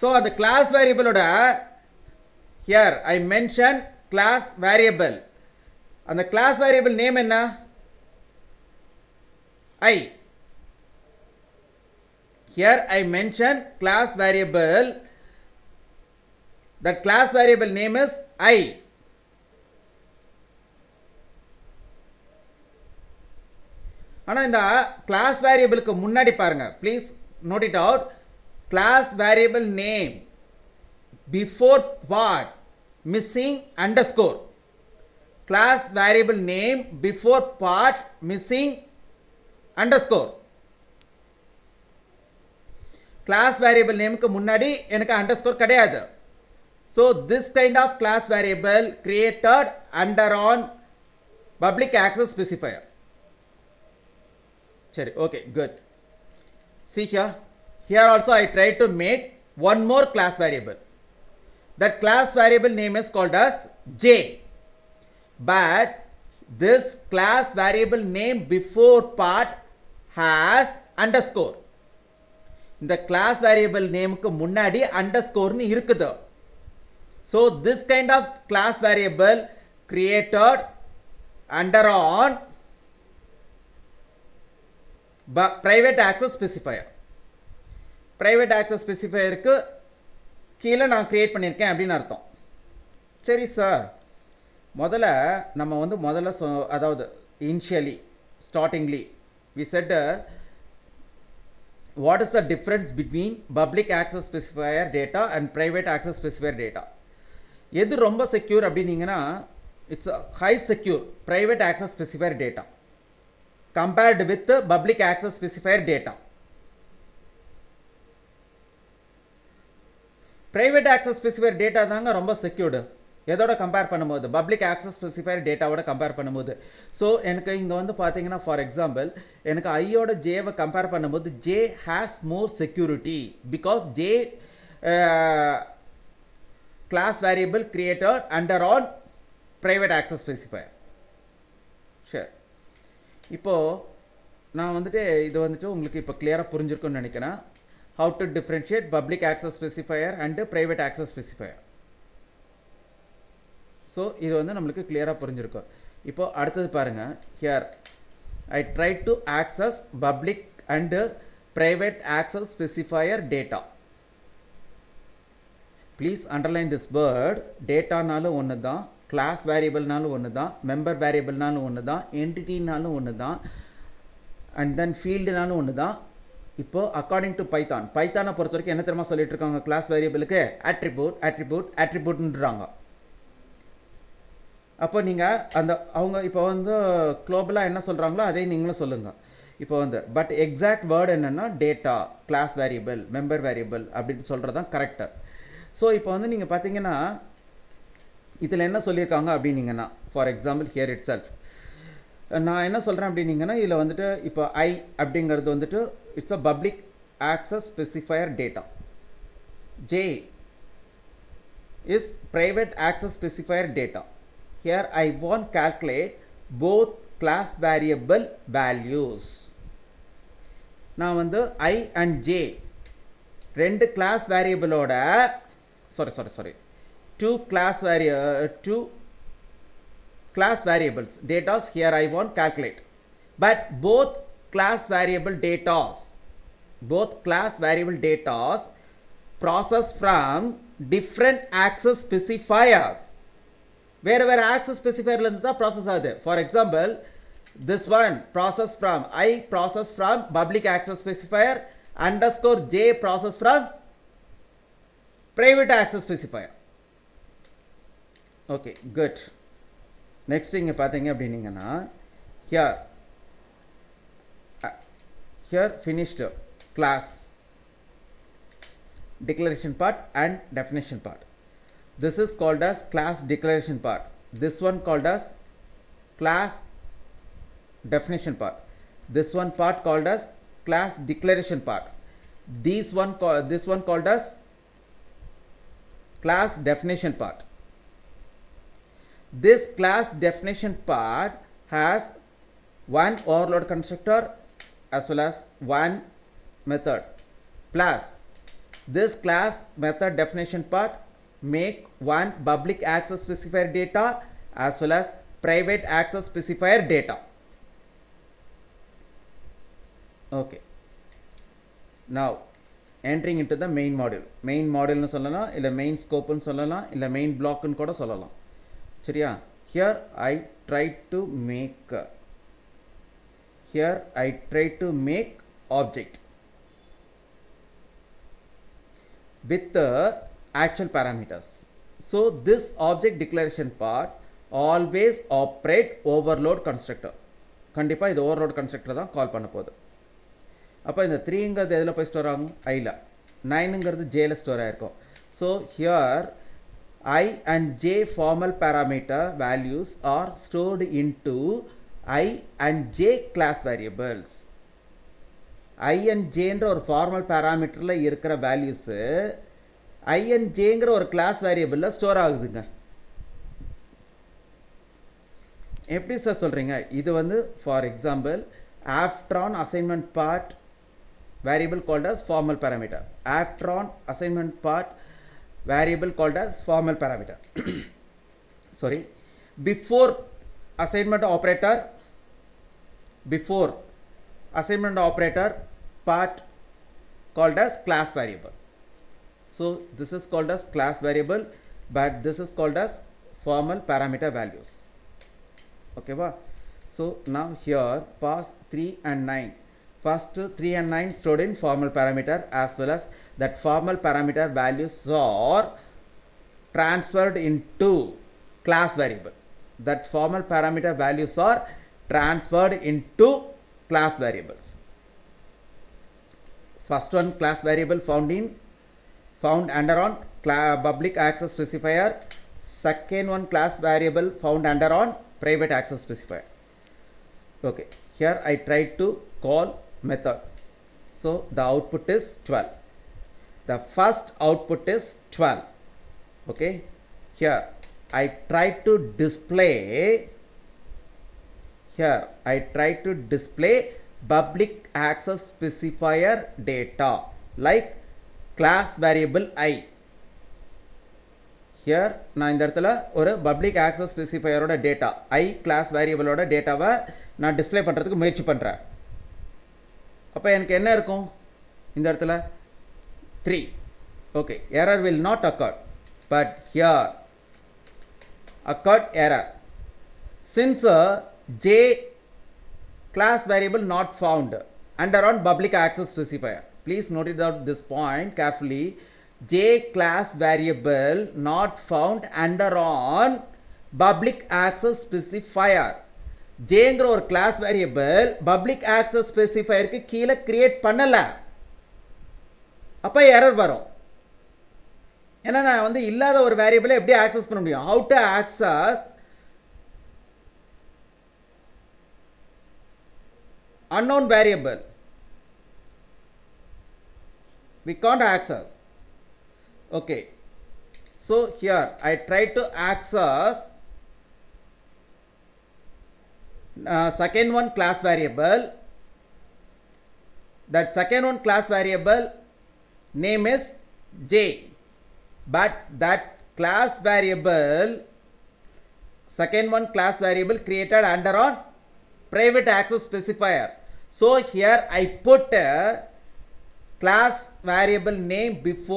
so the class variable oda here I mention class variable and the class variable name enna I. Here I mention class variable, that class variable name is I. ஆனா இந்த class variable க்கு முன்னாடி பாருங்க, please note it out, class variable name before part missing underscore, class variable name before part missing underscore. class variable name க்கு முன்னாடி எனக்கு underscore கிடையாது. So this kind of class variable created under on public access specifier. சரி, okay, good. See here also I try to make one more class variable. That class variable name is called as J. But this class variable name before part has underscore. இந்த class variable name க்கு முன்னாடி underscore னு இருக்குது. So this kind of class variable created under on private access specifier. private access specifier க்கு கீழே நான் create பண்ணியிருக்கேன் அப்படின்னு அர்த்தம். சரி சார், முதல்ல அதாவது initially startingly we said what is the difference between public access specifier data and private access specifier data. எது ரொம்ப செக்யூர் அப்படின்னீங்கன்னா it's a high secure private access specifier data compared with public access specifier data. private access specifier data தாங்க ரொம்ப secured எதோட compare பண்ணும்போது, public access specifier டேட்டாவோட compare பண்ணும்போது. So எனக்கு இங்கே வந்து பார்த்தீங்கன்னா ஃபார் எக்ஸாம்பிள் எனக்கு ஐயோட ஜேவை கம்பேர் பண்ணும்போது J has more security because J class variable created under an private access specifier. சரி, இப்போது நான் வந்துட்டு இது வந்துட்டு உங்களுக்கு இப்போ கிளியராக புரிஞ்சிருக்குன்னு நினைக்கிறேன். how to differentiate public access specifier and private access specifier. So இது வந்து நம்மளுக்கு கிளியராக புரிஞ்சிருக்கும். இப்போ அடுத்தது பாருங்கள், here I try to access public and private access specifier data. Please underline this word. டேட்டானாலும் ஒன்று தான், கிளாஸ் வேரியபிள்னாலும் ஒன்று தான், மெம்பர் வேரியபிள்னாலும் ஒன்று தான், என்டிட்டினாலும் ஒன்று தான், அண்ட் தென் ஃபீல்டுனாலும் ஒன்று தான். இப்போது அக்கார்டிங் டு பைத்தானை பொறுத்த வரைக்கும் என்ன தெரியுமா சொல்லிட்டு இருக்காங்க, கிளாஸ் வேரியபிளுக்கு அட்ரிபியூட்ன்றாங்க. அப்போ நீங்கள் அவங்க இப்போ வந்து குளோபலாக என்ன சொல்கிறாங்களோ அதே நீங்களும் சொல்லுங்கள். இப்போ வந்து பட் எக்ஸாக்ட் வேர்டு என்னென்னா data, class variable, member variable அப்படின்னு சொல்கிறது தான் கரெக்டு. ஸோ இப்போ வந்து நீங்கள் பார்த்தீங்கன்னா இதில் என்ன சொல்லியிருக்காங்க அப்படின்னீங்கன்னா for example here it self நான் என்ன சொல்கிறேன் அப்படின்னீங்கன்னா இதில் வந்துட்டு இப்போ ஐ அப்படிங்கிறது வந்துட்டு it's a public access specifier data. J is private access specifier data. Here I want calculate both class variable values. நான் வந்து I and J ரெண்டு class variable ஓட two class variables datas here I want calculate, but both class variable datas process from different access specifiers. வேறு access ஸ்பெசிஃபையர்லேருந்து தான் process ஆகுது. For example this one process from I process from public access specifier underscore J process from private access specifier. Okay, good. Next இங்கே பார்த்தீங்க அப்படின்னீங்கன்னா here finished class declaration part and definition part. This is called as class declaration part. This one called as class definition part. This one part called as class declaration part. This one called as class definition part. This class definition part has one overload constructor as well as one method plus This class method definition part make one public access specifier data as well as private access specifier data. Okay, now entering into the main module. Main module nu sollala illa main scope nu sollala illa main block nu kuda sollala. Seriya, here I try to make object with the actual parameters. So this object declaration part always operate overload constructor. கண்டிப்பா இது overload constructor தான் கால் பண்ண போகுது. அப்போ இந்த 3ங்கிறது எதில் போய் store ஆகும்? ஐல. 9ங்கிறது ஜேல ஸ்டோர் ஆயிருக்கும். So here I and j formal parameter values are stored into I and j class variables. I and j என்ற ஒரு ஃபார்மல் பேராமீட்டரில் இருக்கிற வேல்யூஸு I and jங்கிற ஒரு கிளாஸ் வேரியபிளில் ஸ்டோர் ஆகுதுங்க. எப்படி சார் சொல்கிறீங்க? இது வந்து for example after on assignment part variable called as formal parameter. After on assignment part variable called as formal parameter. Sorry. Before assignment operator part called as class variable. So this is called as class variable, but this is called as formal parameter values. Okay va? So now here pass 3 and 9. First 3 and 9 stored in formal parameter, as well as that formal parameter values are transferred into class variable. That formal parameter values are transferred into class variables. First one class variable found under on public access specifier. Second one class variable found under on private access specifier. Okay, here I try to call method. So the output is 12. The first output is 12. Okay, here I try to display public access specifier data like class variable I. Here நான் இந்த இடத்துல ஒரு public access specifier ஓட data I class variable ஓட டேட்டாவை நான் display பண்ணுறதுக்கு முயற்சி பண்ணுறேன். அப்போ எனக்கு என்ன இருக்கும் இந்த இடத்துல 3. Okay, error will not occur, but here occurred error. Since j class variable not found under on public access specifier. Please note it out this point carefully. J class variable not found under on public access specifier. Jங்கிற ஒரு class variable public access specifierக்கு கீழே create பண்ணல. அப்போ error வரும். ஏன்னா நான் வந்து இல்லாத ஒரு வேரியபிளை எப்படி ஆக்சஸ் பண்ண முடியும்? How to access unknown variable? We can't access. Okay, so here I try to access second one class variable. That second one class variable name is j, but that class variable second one class variable created under on private access specifier. So here I put a class variable name before